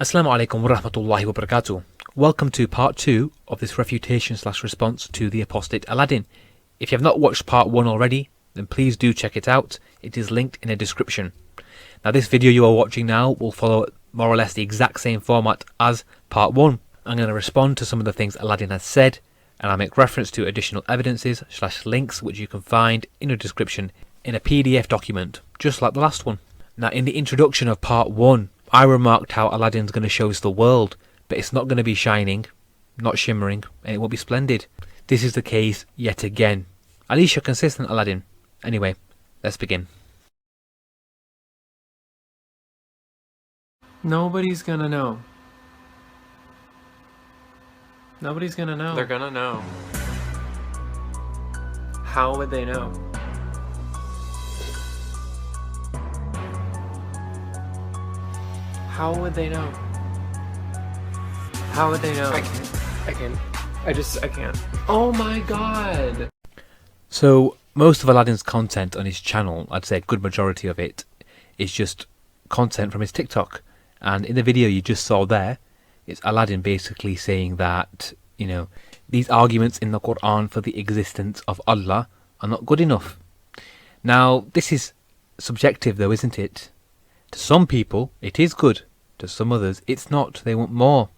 Assalamu alaikum wa rahmatullahi wa barakatuh. Welcome to part 2 of this refutation/response to the Apostate Aladdin. If you have not watched part 1 already, then please do check it out. It is linked in the description. Now this video you are watching now will follow more or less the exact same format as part 1. I'm going to respond to some of the things Aladdin has said, and I'll make reference to additional evidences/links which you can find in the description in a PDF document, just like the last one. Now in the introduction of part 1, I remarked how Aladdin's going to show us the world, but it's not going to be shining, not shimmering, and it won't be splendid. This is the case yet again. At least you're consistent, Aladdin. Anyway, let's begin. Nobody's gonna know. Nobody's gonna know. They're gonna know. How would they know? How would they know? How would they know? I can't. Oh my god! So, most of Aladdin's content on his channel, I'd say a good majority of it, is just content from his TikTok. And in the video you just saw there, it's Aladdin basically saying that, these arguments in the Quran for the existence of Allah are not good enough. Now, this is subjective though, isn't it? To some people, it is good. To some others, it's not. They want more.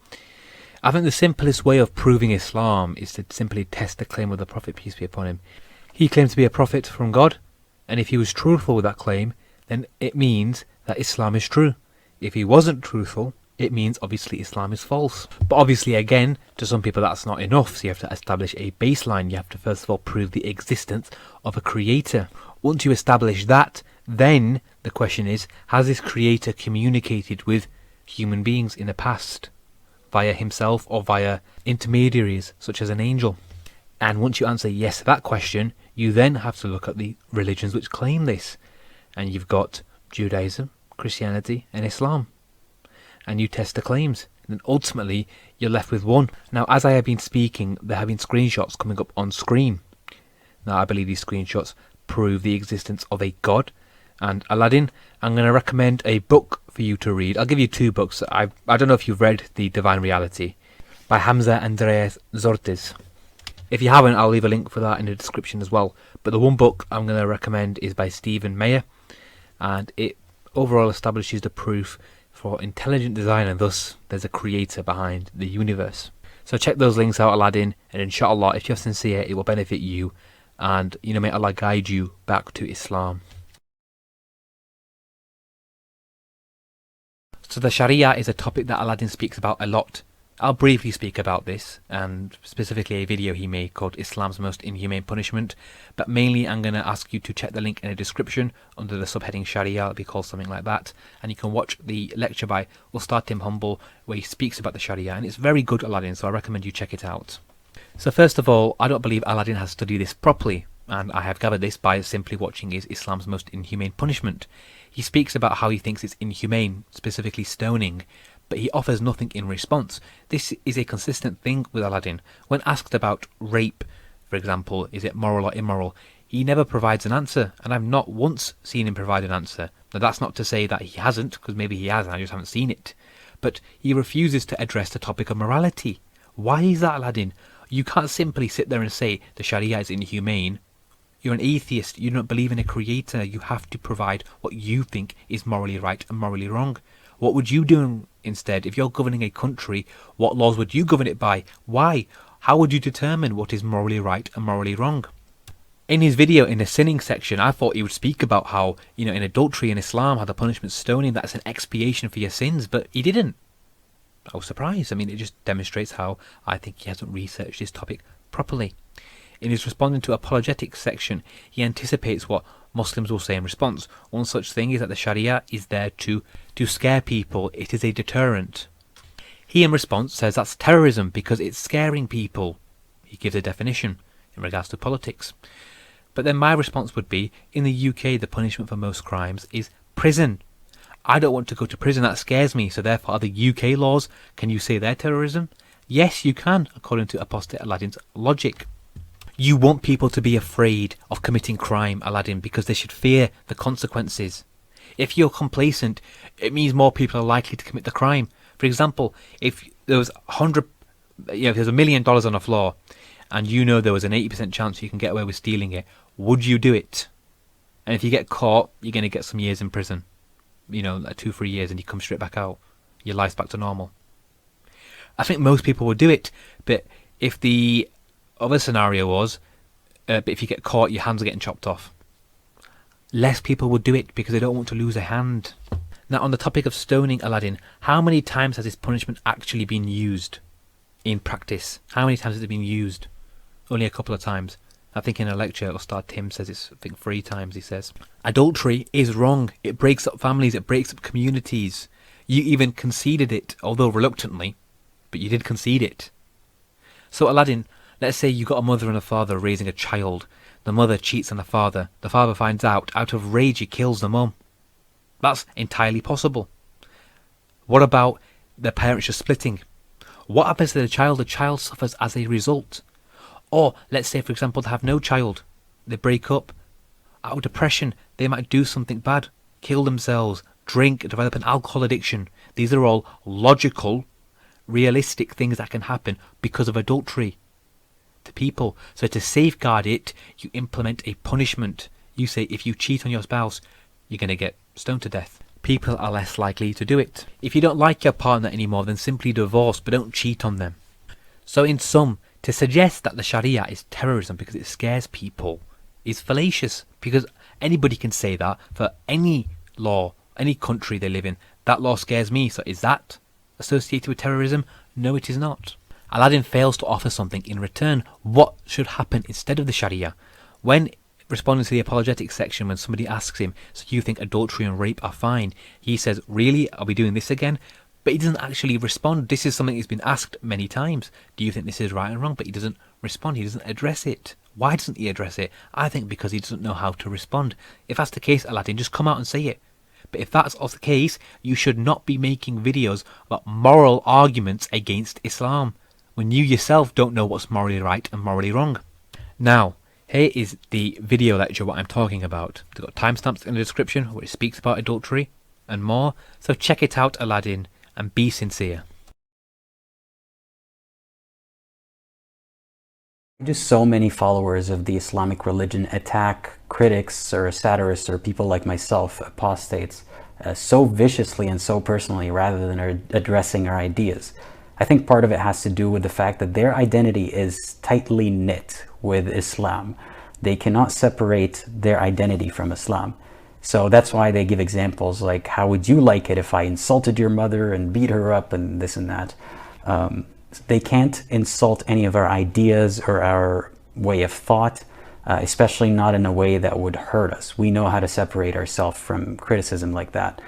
I think the simplest way of proving Islam is to simply test the claim of the Prophet, peace be upon him. He claimed to be a prophet from God, and if he was truthful with that claim, then it means that Islam is true. If he wasn't truthful, it means obviously Islam is false. But obviously again, to some people that's not enough, so you have to establish a baseline. You have to first of all prove the existence of a creator. Once you establish that, then the question is, has this creator communicated with human beings in the past, via himself or via intermediaries such as an angel? And once you answer yes to that question, you then have to look at the religions which claim this. And you've got Judaism, Christianity and Islam. And you test the claims. And then ultimately you're left with one. Now as I have been speaking, there have been screenshots coming up on screen. Now I believe these screenshots prove the existence of a God. And Aladdin, I'm going to recommend a book for you to read. I'll give you two books. I don't know if you've read The Divine Reality by Hamza Andreas Zortes. If you haven't, I'll leave a link for that in the description as well. But the one book I'm going to recommend is by Stephen Meyer, and it overall establishes the proof for intelligent design, and thus there's a creator behind the universe. So check those links out, Aladdin, and inshallah, if you're sincere, it will benefit you, and may Allah guide you back to Islam. So the Shariah is a topic that Aladdin speaks about a lot. I'll briefly speak about this, and specifically a video he made called Islam's Most Inhumane Punishment, but mainly I'm going to ask you to check the link in the description under the subheading Shariah. It'll be called something like that, and you can watch the lecture by Ustad Tim Humble where he speaks about the Shariah, and it's very good, Aladdin, so I recommend you check it out. So first of all, I don't believe Aladdin has studied this properly, and I have gathered this by simply watching his Islam's Most Inhumane Punishment. He speaks about how he thinks it's inhumane, specifically stoning, but he offers nothing in response. This is a consistent thing with Aladdin. When asked about rape, for example, is it moral or immoral, he never provides an answer, and I've not once seen him provide an answer. Now that's not to say that he hasn't, because maybe he has and I just haven't seen it. But he refuses to address the topic of morality. Why is that, Aladdin? You can't simply sit there and say the Sharia is inhumane. You're an atheist, you don't believe in a creator, you have to provide what you think is morally right and morally wrong. What would you do instead? If you're governing a country, what laws would you govern it by? Why? How would you determine what is morally right and morally wrong? In his video in the sinning section, I thought he would speak about how, in adultery in Islam, how the punishment stoning, that's an expiation for your sins, but he didn't. I was surprised. It just demonstrates how I think he hasn't researched this topic properly. In his responding to apologetics section, he anticipates what Muslims will say in response. One such thing is that the Sharia is there to scare people. It is a deterrent. He in response says that's terrorism because it's scaring people. He gives a definition in regards to politics. But then my response would be, in the UK the punishment for most crimes is prison. I don't want to go to prison, that scares me, so therefore are the UK laws, can you say they're terrorism? Yes, you can, according to Apostate Aladdin's logic. You want people to be afraid of committing crime, Aladdin, because they should fear the consequences. If you're complacent, it means more people are likely to commit the crime. For example, if there was if there's $1 million on the floor, and you know there was an 80% chance you can get away with stealing it, would you do it? And if you get caught, you're going to get some years in prison. Like 2-3 years, and you come straight back out. Your life's back to normal. I think most people would do it, but if the other scenario was, but if you get caught, your hands are getting chopped off. Less people would do it because they don't want to lose a hand. Now, on the topic of stoning, Aladdin, how many times has this punishment actually been used in practice? How many times has it been used? Only a couple of times. I think in a lecture, Ustad Tim says it's, 3 times, he says. Adultery is wrong. It breaks up families. It breaks up communities. You even conceded it, although reluctantly, but you did concede it. So Aladdin, let's say you got a mother and a father raising a child. The mother cheats on the father. The father finds out. Out of rage, he kills the mum. That's entirely possible. What about the parents just splitting? What happens to the child? The child suffers as a result. Or, let's say, for example, they have no child. They break up. Out of depression, they might do something bad. Kill themselves, drink, develop an alcohol addiction. These are all logical, realistic things that can happen because of adultery to people. So to safeguard it, you implement a punishment. You say if you cheat on your spouse, you're going to get stoned to death. People are less likely to do it. If you don't like your partner anymore, then simply divorce, but don't cheat on them. So in sum, to suggest that the Sharia is terrorism because it scares people is fallacious, because anybody can say that for any law, any country they live in. That law scares me, so is that associated with terrorism? No, it is not. Aladdin fails to offer something in return. What should happen instead of the Sharia? When responding to the apologetics section, when somebody asks him, so you think adultery and rape are fine? He says, really? Are we doing this again? But he doesn't actually respond. This is something he's been asked many times. Do you think this is right and wrong? But he doesn't respond. He doesn't address it. Why doesn't he address it? I think because he doesn't know how to respond. If that's the case, Aladdin, just come out and say it. But if that's also the case, you should not be making videos about moral arguments against Islam when you yourself don't know what's morally right and morally wrong. Now, here is the video lecture what I'm talking about. They've got timestamps in the description where it speaks about adultery and more. So check it out, Aladdin, and be sincere. Just so many followers of the Islamic religion attack critics or satirists or people like myself, apostates, so viciously and so personally rather than addressing our ideas. I think part of it has to do with the fact that their identity is tightly knit with Islam. They cannot separate their identity from Islam. So that's why they give examples like, how would you like it if I insulted your mother and beat her up and this and that. They can't insult any of our ideas or our way of thought, especially not in a way that would hurt us. We know how to separate ourselves from criticism like that.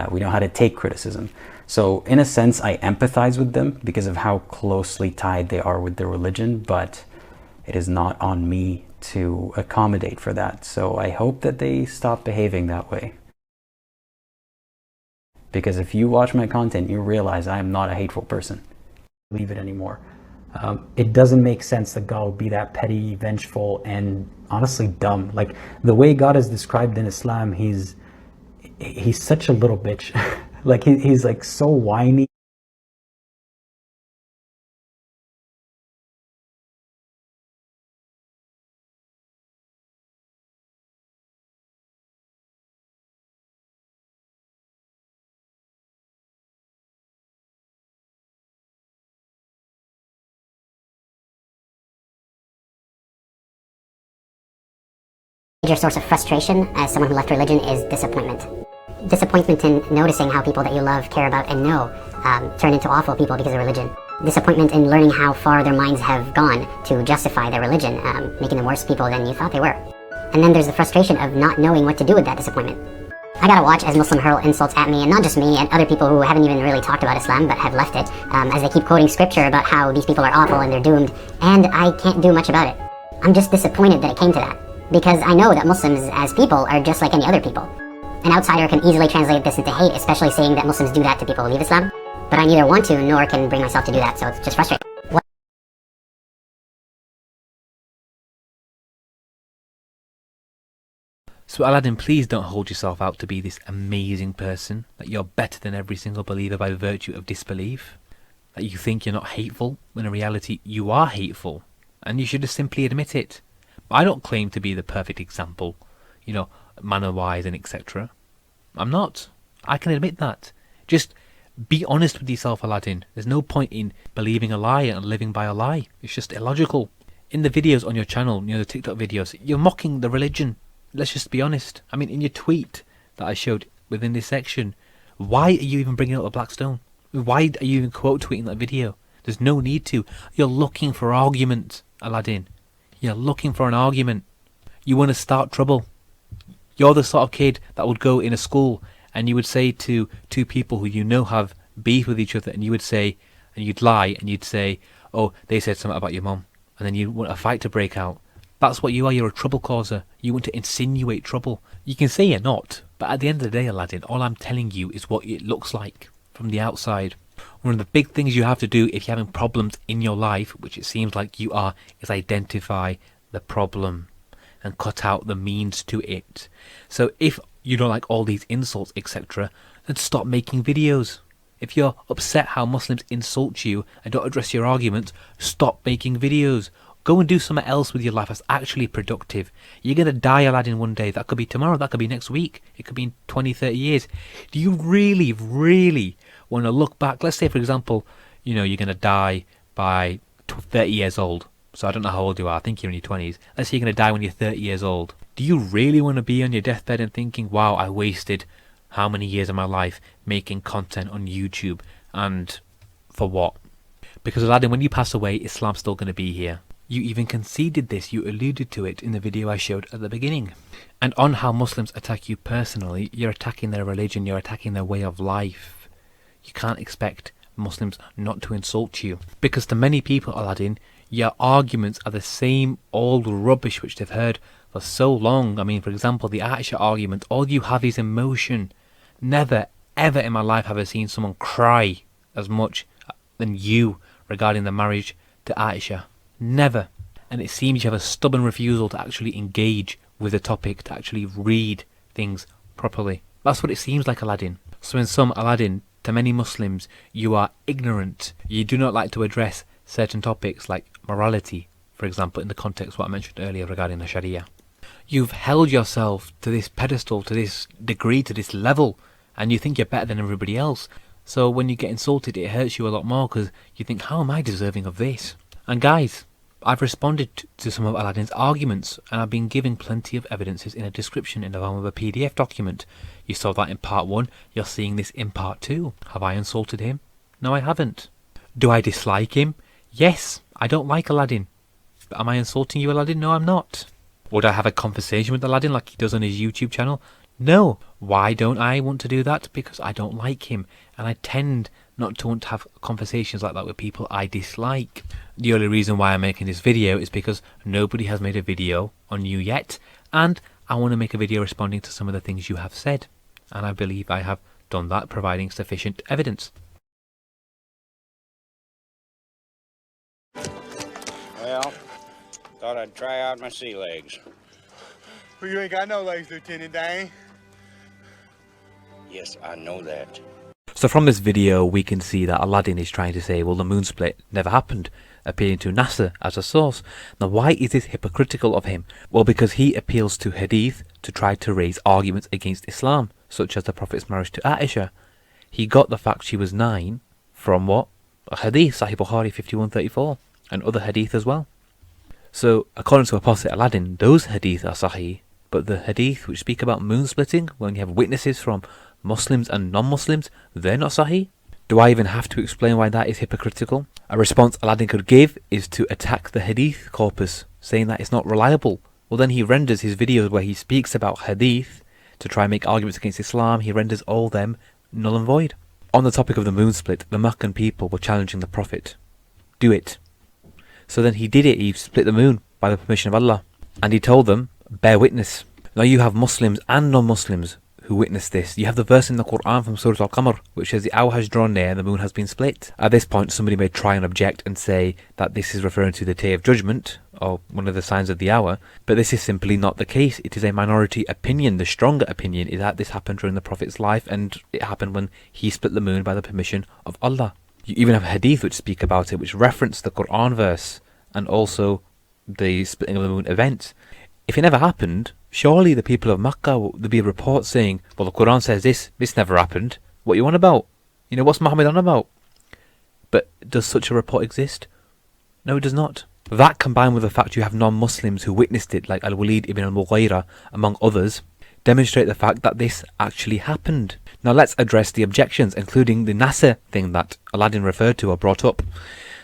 We know how to take criticism. So in a sense, I empathize with them because of how closely tied they are with their religion, but it is not on me to accommodate for that. So I hope that they stop behaving that way. Because if you watch my content, you realize I am not a hateful person. Leave it anymore. It doesn't make sense that God would be that petty, vengeful, and honestly dumb. Like the way God is described in Islam, he's such a little bitch. Like he's like so whiny. Major source of frustration as someone who left religion is disappointment. Disappointment in noticing how people that you love, care about, and know turn into awful people because of religion. Disappointment in learning how far their minds have gone to justify their religion, making them worse people than you thought they were. And then there's the frustration of not knowing what to do with that disappointment. I gotta watch as Muslims hurl insults at me, and not just me, and other people who haven't even really talked about Islam but have left it, as they keep quoting scripture about how these people are awful and they're doomed, and I can't do much about it. I'm just disappointed that it came to that. Because I know that Muslims as people are just like any other people. An outsider can easily translate this into hate, especially saying that Muslims do that to people who leave Islam. But I neither want to nor can bring myself to do that, so it's just frustrating. So Aladdin, please don't hold yourself out to be this amazing person, that you're better than every single believer by virtue of disbelief, that you think you're not hateful, when in reality you are hateful, and you should just simply admit it. I don't claim to be the perfect example, manner-wise and etc. I'm not. I can admit that. Just be honest with yourself, Aladdin. There's no point in believing a lie and living by a lie. It's just illogical. In the videos on your channel, the TikTok videos, you're mocking the religion. Let's just be honest. I mean, in your tweet that I showed within this section, why are you even bringing up the black stone? Why are you even quote tweeting that video? There's no need to. You're looking for argument, Aladdin. You're looking for an argument. You want to start trouble. You're the sort of kid that would go in a school and you would say to two people who have beef with each other, and you would say, and you'd lie, and you'd say, oh, they said something about your mum, and then you want a fight to break out. That's what you are. You're a trouble causer. You want to insinuate trouble. You can say you're not, but at the end of the day, Aladdin, all I'm telling you is what it looks like from the outside. One of the big things you have to do if you're having problems in your life, which it seems like you are, is identify the problem and cut out the means to it. So if you don't like all these insults, etc., then stop making videos. If you're upset how Muslims insult you and don't address your arguments, stop making videos. Go and do something else with your life that's actually productive. You're going to die, Aladdin, one day. That could be tomorrow. That could be next week. It could be in 20, 30 years. Do you really, really want to look back? Let's say, for example, you're going to die by 30 years old. So I don't know how old you are. I think you're in your 20s. Let's say you're going to die when you're 30 years old. Do you really want to be on your deathbed and thinking, wow, I wasted how many years of my life making content on YouTube, and for what? Because Aladdin, when you pass away, Islam's still going to be here. You even conceded this, you alluded to it in the video I showed at the beginning. And on how Muslims attack you personally, you're attacking their religion, you're attacking their way of life. You can't expect Muslims not to insult you. Because to many people, Aladdin, your arguments are the same old rubbish which they've heard for so long. I mean, for example, the Aisha argument, all you have is emotion. Never, ever in my life have I seen someone cry as much than you regarding the marriage to Aisha. Never. And it seems you have a stubborn refusal to actually engage with the topic, to actually read things properly. That's what it seems like, Aladdin. So in sum, Aladdin, to many Muslims, you are ignorant. You do not like to address certain topics like morality, for example, in the context of what I mentioned earlier regarding the Shariah. You've held yourself to this pedestal, to this degree, to this level, and you think you're better than everybody else. So when you get insulted, it hurts you a lot more because you think, how am I deserving of this? And guys, I've responded to some of Aladdin's arguments, and I've been giving plenty of evidences in a description in the form of a PDF document. You saw that in part 1, you're seeing this in part 2. Have I insulted him? No, I haven't. Do I dislike him? Yes, I don't like Aladdin. But am I insulting you, Aladdin? No, I'm not. Would I have a conversation with Aladdin like he does on his YouTube channel? No. Why don't I want to do that? Because I don't like him, and I tend not to want to have conversations like that with people I dislike. The only reason why I'm making this video is because nobody has made a video on you yet, and I want to make a video responding to some of the things you have said, and I believe I have done that, providing sufficient evidence. Well, thought I'd try out my sea legs. Well, you ain't got no legs, Lieutenant Dane. Yes, I know that. So from this video we can see that Aladdin is trying to say, well, the moon split never happened, appealing to NASA as a source. Now why is this hypocritical of him? Well, because he appeals to hadith to try to raise arguments against Islam, such as the Prophet's marriage to Aisha. He got the fact she was 9 from what? A hadith, Sahih Bukhari 5134, and other hadith as well. So according to Apostate Aladdin, those hadith are sahih, but the hadith which speak about moon splitting, when you have witnesses from Muslims and non-Muslims, they're not sahih. Do I even have to explain why that is hypocritical? A response Aladdin could give is to attack the hadith corpus, saying that it's not reliable. Well, then he renders his videos where he speaks about hadith to try and make arguments against Islam, he renders all them null and void. On the topic of the moon split, the Meccan people were challenging the Prophet. Do it. So then he did it, he split the moon by the permission of Allah. And he told them, bear witness. Now you have Muslims and non-Muslims who witnessed this. You have the verse in the Quran from Surah Al-Qamar, which says the hour has drawn near and the moon has been split. At this point, somebody may try and object and say that this is referring to the Day of Judgment, or one of the signs of the hour, but this is simply not the case. It is a minority opinion. The stronger opinion is that this happened during the Prophet's life, and it happened when he split the moon by the permission of Allah. You even have hadith which speak about it, which reference the Quran verse, and also the splitting of the moon event. If it never happened, surely the people of Makkah, there'd be a report saying, well, the Quran says this never happened. What are you on about? You know, what's Muhammad on about? But does such a report exist? No, it does not. That, combined with the fact you have non-Muslims who witnessed it, like Al-Walid ibn al-Mughira, among others, demonstrate the fact that this actually happened. Now let's address the objections, including the NASA thing that Aladdin referred to or brought up.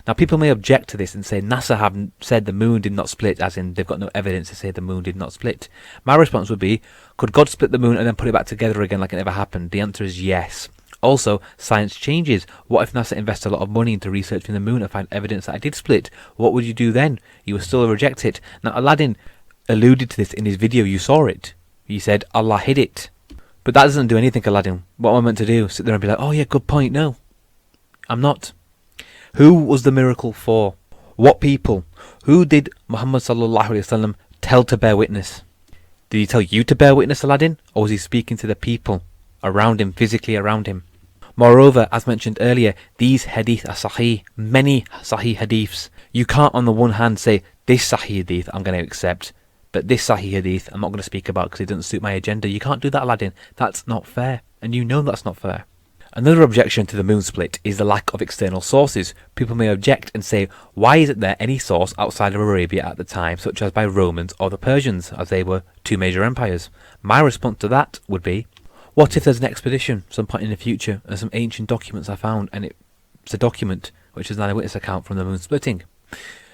Now people may object to this and say NASA haven't said the moon did not split, as in they've got no evidence to say the moon did not split. My response would be, could God split the moon and then put it back together again like it never happened? The answer is yes. Also, science changes. What if NASA invests a lot of money into researching the moon and find evidence that it did split? What would you do then? You would still reject it. Now Aladdin alluded to this in his video. You saw it. He said Allah hid it. But that doesn't do anything, Aladdin. What am I meant to do? Sit there and be like, oh yeah, good point. No, I'm not. Who was the miracle for? What people? Who did Muhammad sallallahu alaihi wasallam tell to bear witness? Did he tell you to bear witness, Aladdin? Or was he speaking to the people around him, physically around him? Moreover, as mentioned earlier, these hadith are sahih, many sahih hadiths. You can't on the one hand say, this sahih hadith I'm going to accept, but this sahih hadith I'm not going to speak about because it doesn't suit my agenda. You can't do that, Aladdin. That's not fair. And you know that's not fair. Another objection to the moon split is the lack of external sources. People may object and say, why isn't there any source outside of Arabia at the time, such as by Romans or the Persians, as they were two major empires? My response to that would be, what if there's an expedition some point in the future and some ancient documents are found, and it's a document which is an eyewitness account from the moon splitting?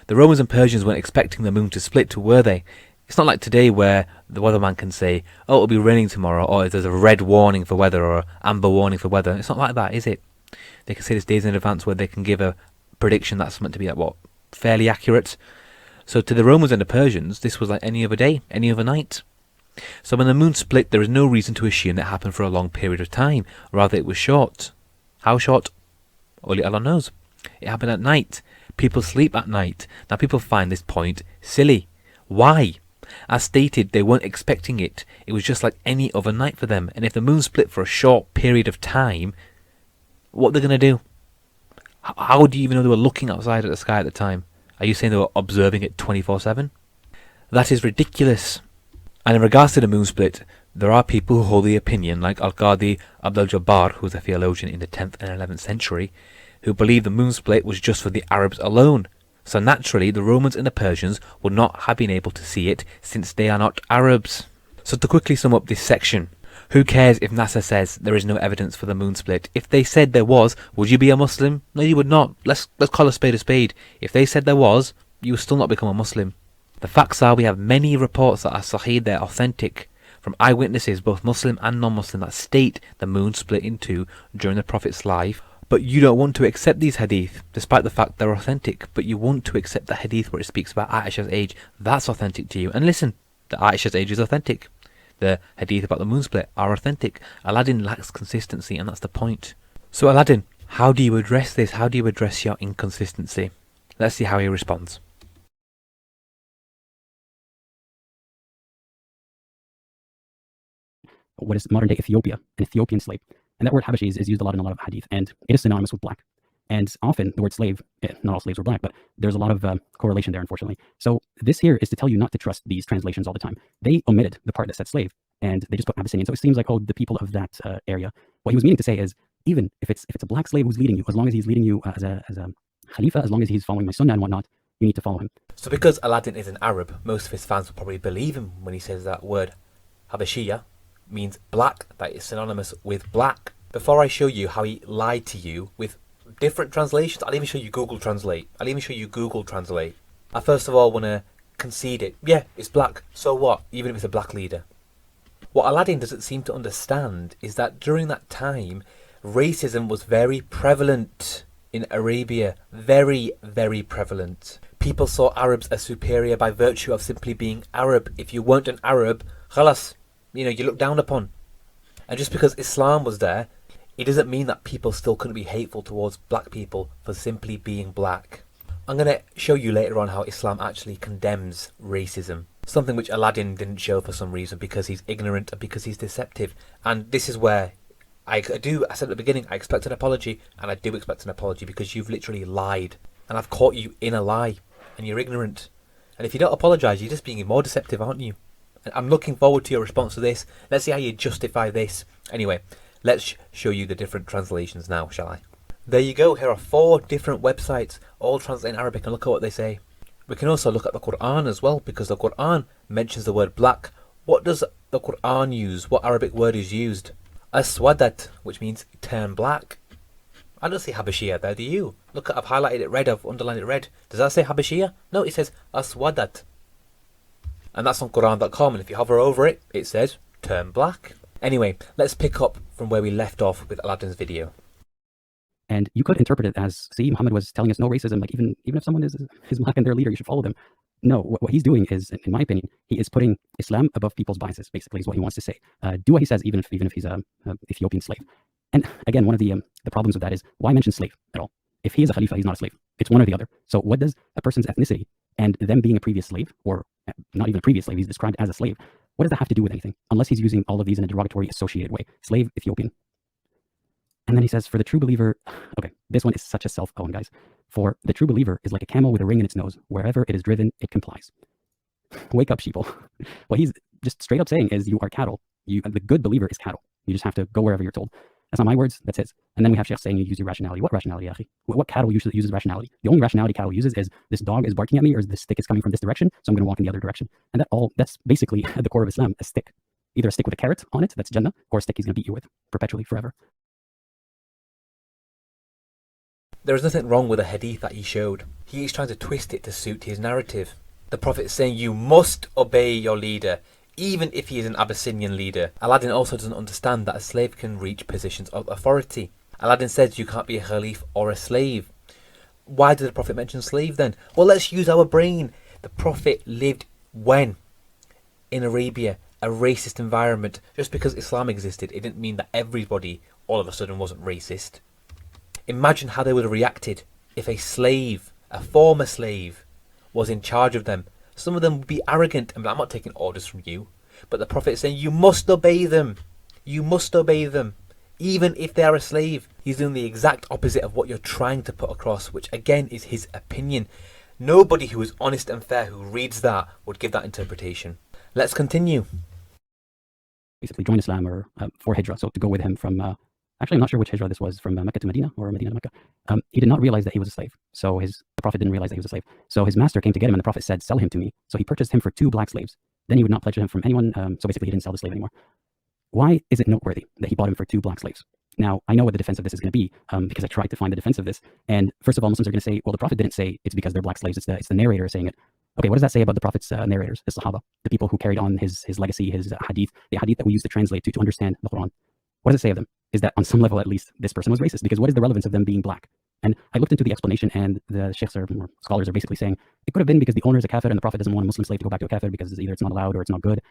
The Romans and Persians weren't expecting the moon to split, were they? It's not like today where the weatherman can say, oh, it'll be raining tomorrow, or there's a red warning for weather or an amber warning for weather. It's not like that, is it? They can say this days in advance where they can give a prediction that's meant to be fairly accurate. So to the Romans and the Persians, this was like any other day, any other night. So when the moon split, there is no reason to assume that it happened for a long period of time. Rather, it was short. How short? Only Allah knows. It happened at night. People sleep at night. Now people find this point silly. Why? As stated, they weren't expecting it. It was just like any other night for them. And if the moon split for a short period of time, what are they going to do? How do you even know they were looking outside at the sky at the time? Are you saying they were observing it 24/7? That is ridiculous. And in regards to the moon split, there are people who hold the opinion, like Al-Qadhi Abdul-Jabbar, who was a theologian in the 10th and 11th century, who believed the moon split was just for the Arabs alone. So naturally, the Romans and the Persians would not have been able to see it since they are not Arabs. So to quickly sum up this section, who cares if NASA says there is no evidence for the moon split? If they said there was, would you be a Muslim? No, you would not. Let's call a spade a spade. If they said there was, you would still not become a Muslim. The facts are we have many reports that are sahih, they're authentic, from eyewitnesses, both Muslim and non-Muslim, that state the moon split in two during the Prophet's life. But you don't want to accept these hadith, despite the fact they're authentic. But you want to accept the hadith where it speaks about Aisha's age. That's authentic to you. And listen, the Aisha's age is authentic. The hadith about the moon split are authentic. Aladdin lacks consistency, and that's the point. So Aladdin, how do you address this? How do you address your inconsistency? Let's see how he responds. What is modern day Ethiopia, an Ethiopian slave. And that word Habashi is used a lot in a lot of hadith, and it is synonymous with black. And often the word slave, not all slaves were black, but there's a lot of correlation there, unfortunately. So this here is to tell you not to trust these translations all the time. They omitted the part that said slave, and they just put Abyssinian. So it seems like, oh, the people of that area. What he was meaning to say is, even if it's a black slave who's leading you, as long as he's leading you as a Khalifa, as long as he's following my sunnah and whatnot, you need to follow him. So because Aladdin is an Arab, most of his fans will probably believe him when he says that word Habashiyah means black, that is synonymous with black. Before I show you how he lied to you with different translations, I'll even show you Google Translate. I first of all want to concede it. Yeah, it's black. So what? Even if it's a black leader. What Aladdin doesn't seem to understand is that during that time, racism was very prevalent in Arabia. Very, very prevalent. People saw Arabs as superior by virtue of simply being Arab. If you weren't an Arab, khalas, you looked down upon. And just because Islam was there, it doesn't mean that people still couldn't be hateful towards black people for simply being black. I'm going to show you later on how Islam actually condemns racism. Something which Aladdin didn't show for some reason, because he's ignorant and because he's deceptive. And this is where I said at the beginning, I expect an apology, and I do expect an apology, because you've literally lied. And I've caught you in a lie, and you're ignorant. And if you don't apologise, you're just being more deceptive, aren't you? And I'm looking forward to your response to this. Let's see how you justify this. Anyway, let's show you the different translations now, shall I? There you go, here are 4 different websites, all translated in Arabic, and look at what they say. We can also look at the Quran as well, because the Quran mentions the word black. What does the Quran use? What Arabic word is used? Aswadat, which means turn black. I don't see Habashiyah there, do you? Look, I've highlighted it red, I've underlined it red. Does that say Habashiyah? No, it says Aswadat. And that's on Quran.com, and if you hover over it, it says turn black. Anyway, let's pick up from where we left off with Aladdin's video. And you could interpret it as, see, Muhammad was telling us no racism, like even if someone is black and their leader, you should follow them. No, what he's doing is, in my opinion, he is putting Islam above people's biases, basically, is what he wants to say. Do what he says, even if he's a Ethiopian slave. And again, one of the problems with that is, why mention slave at all? If he is a Khalifa, he's not a slave. It's one or the other. So what does a person's ethnicity and them being a previous slave, or not even a previous slave, he's described as a slave, what does that have to do with anything? Unless he's using all of these in a derogatory associated way. Slave, Ethiopian. And then he says, for the true believer, okay, this one is such a self-own, guys. For the true believer is like a camel with a ring in its nose. Wherever it is driven, it complies. Wake up, sheeple. What he's just straight up saying is, you are cattle. The good believer is cattle. You just have to go wherever you're told. That's not my words, that's his. And then we have Sheikh saying you use your rationality. What rationality, Akhi? What cattle usually uses rationality? The only rationality cattle uses is, this dog is barking at me, or this stick is coming from this direction, so I'm going to walk in the other direction. And that's basically at the core of Islam, a stick. Either a stick with a carrot on it, that's Jannah, or a stick he's going to beat you with perpetually, forever. There is nothing wrong with the hadith that he showed. He is trying to twist it to suit his narrative. The Prophet is saying you must obey your leader, even if he is an Abyssinian leader. Aladdin also doesn't understand that a slave can reach positions of authority. Aladdin says you can't be a Khalif or a slave. Why did the Prophet mention slave then? Well, let's use our brain. The Prophet lived when? In Arabia, a racist environment. Just because Islam existed, it didn't mean that everybody all of a sudden wasn't racist. Imagine how they would have reacted if a slave, a former slave, was in charge of them. Some of them would be arrogant and be like, I'm not taking orders from you. But the Prophet is saying, you must obey them. You must obey them. Even if they are a slave. He's doing the exact opposite of what you're trying to put across, which again is his opinion. Nobody who is honest and fair who reads that would give that interpretation. Let's continue. Basically join Islam, or for Hijrah, so to go with him from... Actually, I'm not sure which Hijrah this was, from Mecca to Medina or Medina to Mecca. He did not realize that he was a slave. So the Prophet didn't realize that he was a slave. So his master came to get him, and the Prophet said, sell him to me. So he purchased him for 2 black slaves. Then he would not pledge him from anyone. So basically, he didn't sell the slave anymore. Why is it noteworthy that he bought him for 2 black slaves? Now, I know what the defense of this is going to be, because I tried to find the defense of this. And first of all, Muslims are going to say, well, the Prophet didn't say it's because they're black slaves. It's the narrator saying it. Okay, what does that say about the Prophet's narrators, the Sahaba, the people who carried on his legacy, his hadith, the hadith that we use to translate to understand the Quran? What does it say of them? Is that on some level, at least, this person was racist? Because what is the relevance of them being black? And I looked into the explanation, and the sheikhs or scholars are basically saying it could have been because the owner is a kafir and the Prophet doesn't want a Muslim slave to go back to a kafir because either it's not allowed or it's not good.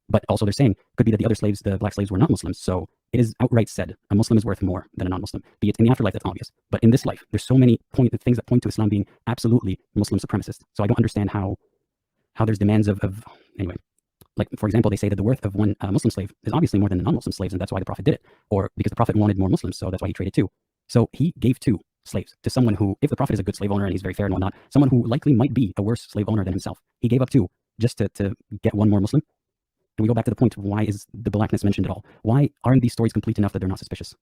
But also they're saying it could be that the other slaves, the black slaves, were not Muslims. So it is outright said a Muslim is worth more than a non-Muslim. Be it in the afterlife, that's obvious. But in this life, there's so many things that point to Islam being absolutely Muslim supremacist. So I don't understand how there's demands of anyway. Like, for example, they say that the worth of one Muslim slave is obviously more than the non-Muslim slaves, and that's why the Prophet did it. Or because the Prophet wanted more Muslims, so that's why he traded 2. So he gave 2 slaves to someone who, if the Prophet is a good slave owner and he's very fair and whatnot, someone who likely might be a worse slave owner than himself. He gave up 2 just to get 1 more Muslim. And we go back to the point of why is the blackness mentioned at all? Why aren't these stories complete enough that they're not suspicious?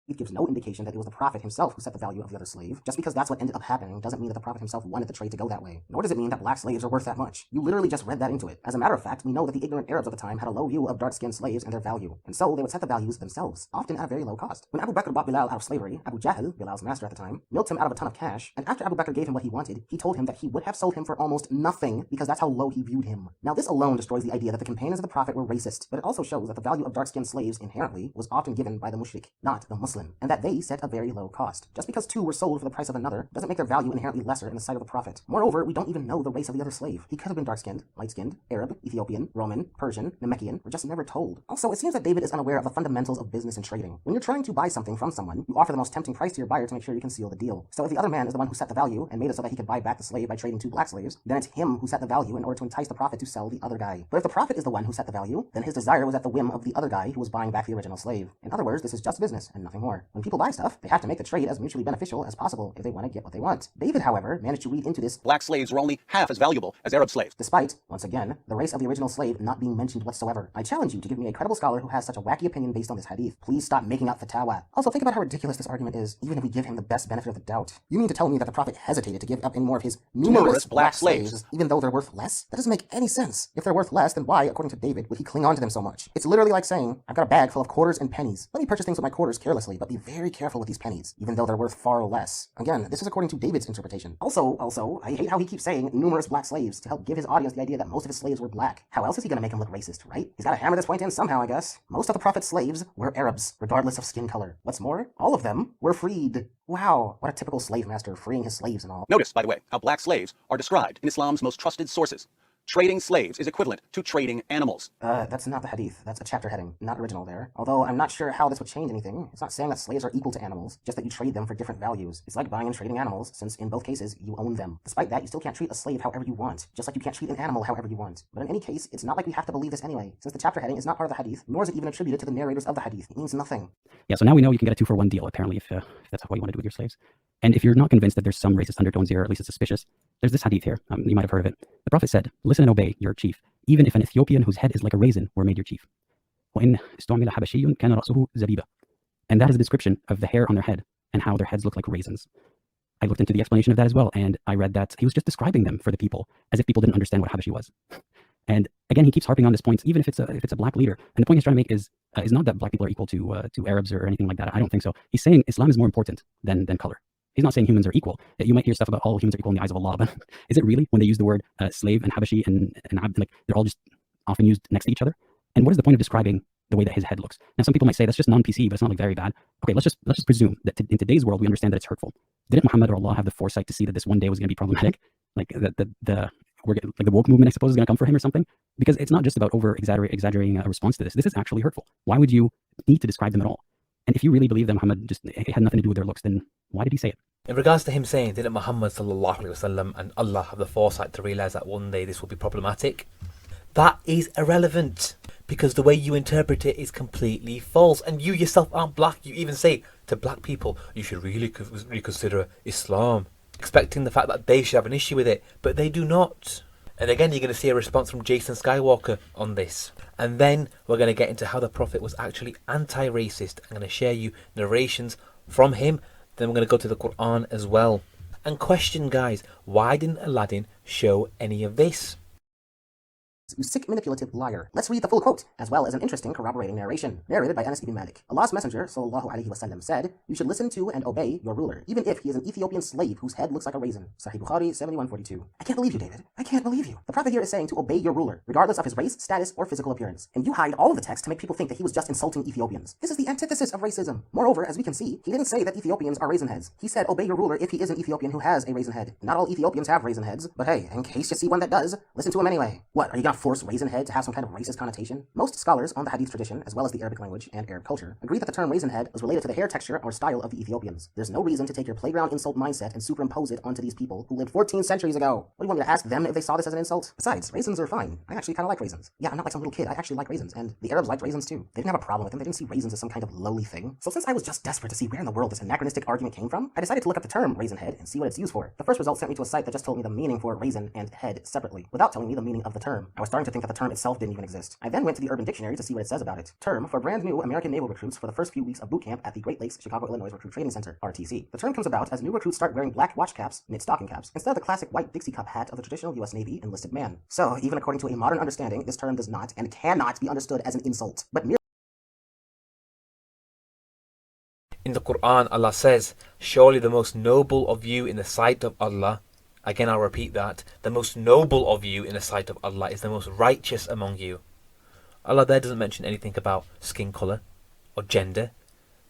It gives no indication that it was the Prophet himself who set the value of the other slave. Just because that's what ended up happening doesn't mean that the Prophet himself wanted the trade to go that way. Nor does it mean that black slaves are worth that much. You literally just read that into it. As a matter of fact, we know that the ignorant Arabs of the time had a low view of dark-skinned slaves and their value. And so they would set the values themselves, often at a very low cost. When Abu Bakr bought Bilal out of slavery, Abu Jahl, Bilal's master at the time, milked him out of a ton of cash, and after Abu Bakr gave him what he wanted, he told him that he would have sold him for almost nothing because that's how low he viewed him. Now this alone destroys the idea that the companions of the Prophet were racist, but it also shows that the value of dark-skinned slaves inherently was often given by the mushrik, not the Muslim. Muslim, and that they set a very low cost. Just because two were sold for the price of another doesn't make their value inherently lesser in the sight of the Prophet. Moreover, we don't even know the race of the other slave. He could have been dark-skinned, light-skinned, Arab, Ethiopian, Roman, Persian, Namekian. We're just never told. Also, it seems that David is unaware of the fundamentals of business and trading. When you're trying to buy something from someone, you offer the most tempting price to your buyer to make sure you can seal the deal. So if the other man is the one who set the value and made it so that he could buy back the slave by trading two black slaves, then it's him who set the value in order to entice the Prophet to sell the other guy. But if the Prophet is the one who set the value, then his desire was at the whim of the other guy who was buying back the original slave. In other words, this is just business and nothing more. When people buy stuff, they have to make the trade as mutually beneficial as possible if they want to get what they want. David, however, managed to read into this black slaves were only half as valuable as Arab slaves, despite, once again, the race of the original slave not being mentioned whatsoever. I challenge you to give me a credible scholar who has such a wacky opinion based on this hadith. Please stop making up fatwa. Also, think about how ridiculous this argument is, even if we give him the best benefit of the doubt. You mean to tell me that the Prophet hesitated to give up any more of his numerous black slaves, even though they're worth less? That doesn't make any sense. If they're worth less, then why, according to David, would he cling on to them so much? It's literally like saying, I've got a bag full of quarters and pennies. Let me purchase things with my quarters carelessly, but be very careful with these pennies, even though they're worth far less. Again, this is according to David's interpretation. Also, I hate how he keeps saying numerous black slaves to help give his audience the idea that most of his slaves were black. How else is he going to make him look racist, right? He's got to hammer this point in somehow, I guess. Most of the Prophet's slaves were Arabs, regardless of skin color. What's more, all of them were freed. Wow, what a typical slave master, freeing his slaves and all. Notice, by the way, how black slaves are described in Islam's most trusted sources. Trading slaves is equivalent to trading animals. That's not the hadith. That's a chapter heading, not original there. Although I'm not sure how this would change anything. It's not saying that slaves are equal to animals, just that you trade them for different values. It's like buying and trading animals, since in both cases, you own them. Despite that, you still can't treat a slave however you want, just like you can't treat an animal however you want. But in any case, it's not like we have to believe this anyway, since the chapter heading is not part of the hadith, nor is it even attributed to the narrators of the hadith. It means nothing. Yeah, so now we know you can get a 2-for-1 deal, apparently, if that's what you want to do with your slaves. And if you're not convinced that there's some racist undertones here, or at least it's suspicious, there's this hadith here. You might have heard of it. The Prophet said, listen and obey your chief, even if an Ethiopian whose head is like a raisin were made your chief. وَإِنْ اسْتُعْمِلَ حَبَشِيٌّ كَانَ رَأْسُهُ زَبِيبًا. And that is a description of the hair on their head and how their heads look like raisins. I looked into the explanation of that as well, and I read that he was just describing them for the people, as if people didn't understand what Habashi was. And again, he keeps harping on this point, even if it's a black leader. And the point he's trying to make is not that black people are equal to Arabs or anything like that. I don't think so. He's saying Islam is more important than color. He's not saying humans are equal. You might hear stuff about all humans are equal in the eyes of Allah, but is it really when they use the word slave and Habashi and Abd, like they're all just often used next to each other? And what is the point of describing the way that his head looks? Now, some people might say that's just non-PC, but it's not like very bad. Okay, let's just presume that in today's world we understand that it's hurtful. Didn't Muhammad or Allah have the foresight to see that this one day was going to be problematic? Like the woke movement, I suppose, is going to come for him or something? Because it's not just about exaggerating a response to this. This is actually hurtful. Why would you need to describe them at all? And if you really believe that Muhammad just had nothing to do with their looks, then why did he say it? In regards to him saying, didn't Muhammad sallallahu alaihi wasallam and Allah have the foresight to realize that one day this will be problematic? That is irrelevant, because the way you interpret it is completely false. And you yourself aren't black. You even say to black people, you should really reconsider Islam, expecting the fact that they should have an issue with it, but they do not. And again, you're going to see a response from Jason Skywalker on this. And then we're going to get into how the Prophet was actually anti-racist. I'm going to share you narrations from him. Then we're going to go to the Quran as well. And question, guys, why didn't Aladdin show any of this? You sick, manipulative liar. Let's read the full quote, as well as an interesting corroborating narration, narrated by Anas ibn Malik. Allah's Messenger, sallallahu alaihi wasallam, said, you should listen to and obey your ruler, even if he is an Ethiopian slave whose head looks like a raisin. Sahih Bukhari 7142. I can't believe you, David. I can't believe you. The Prophet here is saying to obey your ruler, regardless of his race, status, or physical appearance. And you hide all of the text to make people think that he was just insulting Ethiopians. This is the antithesis of racism. Moreover, as we can see, he didn't say that Ethiopians are raisin heads. He said obey your ruler if he is an Ethiopian who has a raisin head. Not all Ethiopians have raisin heads, but hey, in case you see one that does, listen to him anyway. What, are you gonna force raisin head to have some kind of racist connotation? Most scholars on the Hadith tradition, as well as the Arabic language and Arab culture, agree that the term raisin head was related to the hair texture or style of the Ethiopians. There's no reason to take your playground insult mindset and superimpose it onto these people who lived 14 centuries ago. What do you want me to ask them if they saw this as an insult? Besides, raisins are fine. I actually kind of like raisins. Yeah, I'm not like some little kid. I actually like raisins, and the Arabs liked raisins too. They didn't have a problem with them. They didn't see raisins as some kind of lowly thing. So since I was just desperate to see where in the world this anachronistic argument came from, I decided to look up the term raisin head and see what it's used for. The first result sent me to a site that just told me the meaning for raisin and head separately, without telling me the meaning of the term. I was starting to think that the term itself didn't even exist. I then went to the Urban Dictionary to see what it says about it. Term for brand new American naval recruits for the first few weeks of boot camp at the Great Lakes, Chicago, Illinois Recruit Training Center, RTC. The term comes about as new recruits start wearing black watch caps, knit stocking caps, instead of the classic white Dixie cup hat of the traditional U.S. Navy enlisted man. So, even according to a modern understanding, this term does not and cannot be understood as an insult, but merely In the Quran, Allah says, surely the most noble of you in the sight of Allah, again I'll repeat that, the most noble of you in the sight of Allah is the most righteous among you. Allah there doesn't mention anything about skin colour or gender.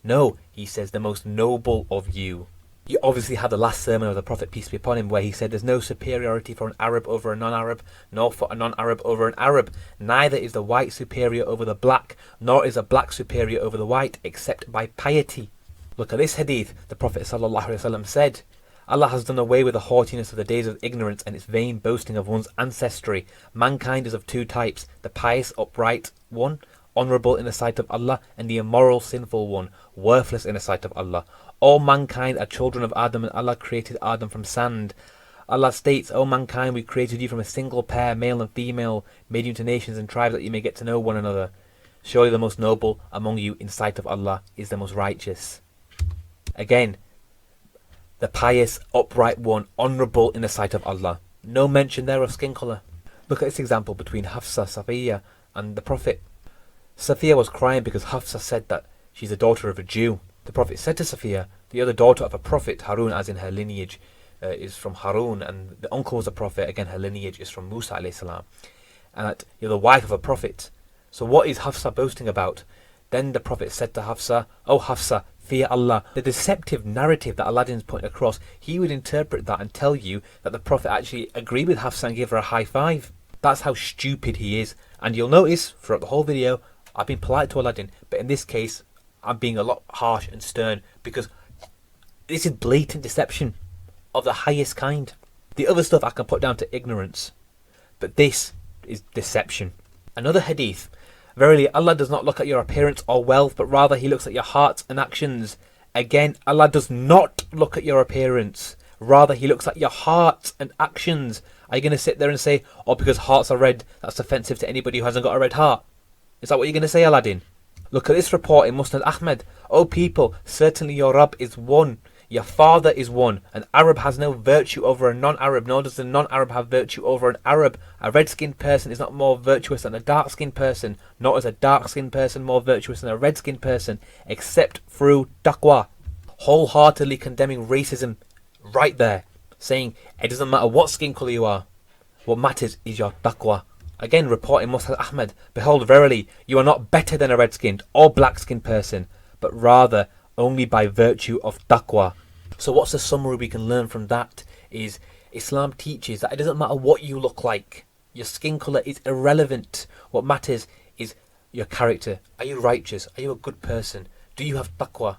No, he says the most noble of you. You obviously have the last sermon of the Prophet, peace be upon him, where he said there's no superiority for an Arab over a non-Arab, nor for a non-Arab over an Arab. Neither is the white superior over the black, nor is a black superior over the white, except by piety. Look at this hadith. The Prophet ﷺ said, Allah has done away with the haughtiness of the days of ignorance and its vain boasting of one's ancestry. Mankind is of two types, the pious upright one, honourable in the sight of Allah, and the immoral sinful one, worthless in the sight of Allah. All mankind are children of Adam, and Allah created Adam from sand. Allah states, O mankind, we created you from a single pair, male and female, made you into nations and tribes that you may get to know one another. Surely the most noble among you in sight of Allah is the most righteous. Again, the pious, upright one, honourable in the sight of Allah. No mention there of skin colour. Look at this example between Hafsa, Safiya, and the Prophet. Safiya was crying because Hafsa said that she's the daughter of a Jew. The Prophet said to Safiya, the other daughter of a prophet, Harun, as in her lineage is from Harun, and the uncle was a prophet, again her lineage is from Musa alayhi salam, and that you're the wife of a prophet. So what is Hafsa boasting about? Then the Prophet said to Hafsa, O Hafsa, fear Allah. The deceptive narrative that Aladdin's putting across, he would interpret that and tell you that the Prophet actually agreed with Hafsa and gave her a high five. That's how stupid he is. And you'll notice throughout the whole video, I've been polite to Aladdin, but in this case, I'm being a lot harsh and stern because this is blatant deception of the highest kind. The other stuff I can put down to ignorance, but this is deception. Another hadith, verily Allah does not look at your appearance or wealth, but rather he looks at your hearts and actions. Again, Allah does not look at your appearance, rather he looks at your hearts and actions. Are you going to sit there and say, oh, because hearts are red, that's offensive to anybody who hasn't got a red heart? Is that what you're going to say, Aladdin? Look at this report in Musnad Ahmed. O people, certainly your Rabb is one. Your father is one. An Arab has no virtue over a non-Arab, nor does a non-Arab have virtue over an Arab. A red-skinned person is not more virtuous than a dark-skinned person, nor is a dark-skinned person more virtuous than a red-skinned person, except through taqwa. Wholeheartedly condemning racism right there, saying it doesn't matter what skin colour you are, what matters is your taqwa. Again, reporting Musnad Ahmed, behold, verily, you are not better than a red-skinned or black-skinned person, but rather only by virtue of taqwa. So what's the summary we can learn from that is Islam teaches that it doesn't matter what you look like. Your skin colour is irrelevant. What matters is your character. Are you righteous? Are you a good person? Do you have taqwa?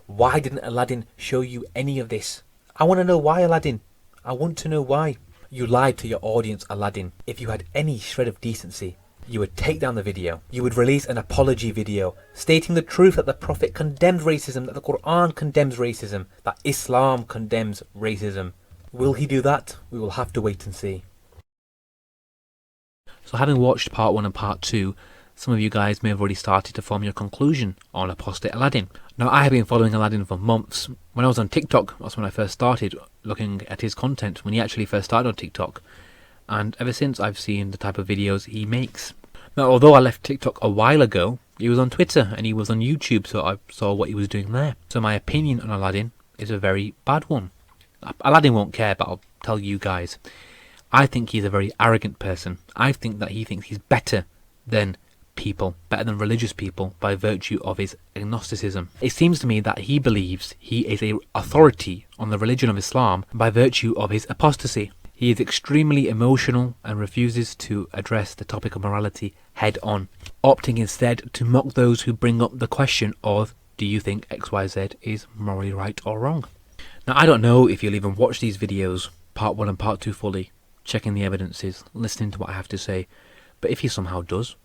Why didn't Aladdin show you any of this? I want to know why, Aladdin. I want to know why. You lied to your audience, Aladdin. If you had any shred of decency, you would take down the video. You would release an apology video stating the truth that the Prophet condemned racism, that the Quran condemns racism, that Islam condemns racism. Will he do that? We will have to wait and see. So having watched part 1 and part 2, some of you guys may have already started to form your conclusion on Apostate Aladdin. Now, I have been following Aladdin for months. When I was on TikTok, that's when I first started looking at his content, when he actually first started on TikTok. And ever since, I've seen the type of videos he makes. Now, although I left TikTok a while ago, he was on Twitter and he was on YouTube, so I saw what he was doing there. So my opinion on Aladdin is a very bad one. Aladdin won't care, but I'll tell you guys. I think he's a very arrogant person. I think that he thinks he's better than people, better than religious people, by virtue of his agnosticism. It seems to me that he believes he is a authority on the religion of Islam by virtue of his apostasy. He is extremely emotional and refuses to address the topic of morality head on, opting instead to mock those who bring up the question of, do you think XYZ is morally right or wrong? Now, I don't know if you'll even watch these videos, part 1 and part 2 fully, checking the evidences, listening to what I have to say, but if he somehow does,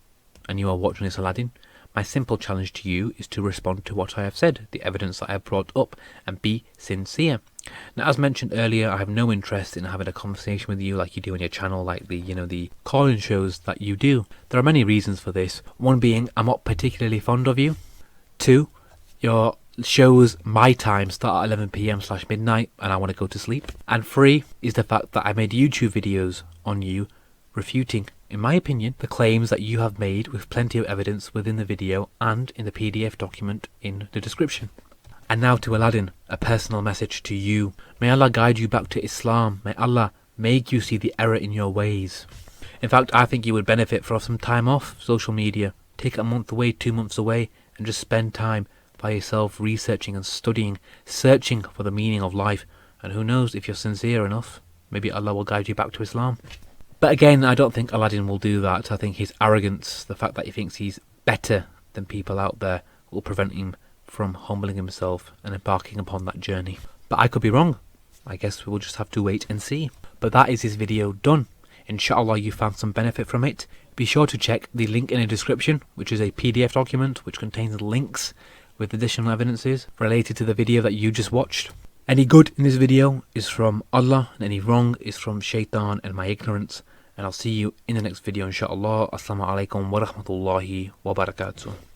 and you are watching this, Aladdin, my simple challenge to you is to respond to what I have said, the evidence that I have brought up, and be sincere. Now, as mentioned earlier, I have no interest in having a conversation with you like you do on your channel, like the call-in shows that you do. There are many reasons for this. One being, I'm not particularly fond of you. 2, your shows my time start at 11 PM/midnight and I want to go to sleep. And 3 is the fact that I made YouTube videos on you refuting, in my opinion, the claims that you have made with plenty of evidence within the video and in the PDF document in the description. And now to Aladdin, a personal message to you. May Allah guide you back to Islam. May Allah make you see the error in your ways. In fact, I think you would benefit from some time off social media. Take a month away, 2 months away, and just spend time by yourself, researching and studying, searching for the meaning of life. And who knows, if you're sincere enough, maybe Allah will guide you back to Islam. But again, I don't think Aladdin will do that. I think his arrogance, the fact that he thinks he's better than people out there, will prevent him from humbling himself and embarking upon that journey. But I could be wrong. I guess we will just have to wait and see. But that is his video done. Inshallah you found some benefit from it. Be sure to check the link in the description, which is a PDF document which contains links with additional evidences related to the video that you just watched. Any good in this video is from Allah, and any wrong is from shaitan and my ignorance. And I'll see you in the next video, inshallah. Assalamu alaikum wa rahmatullahi wa barakatuh.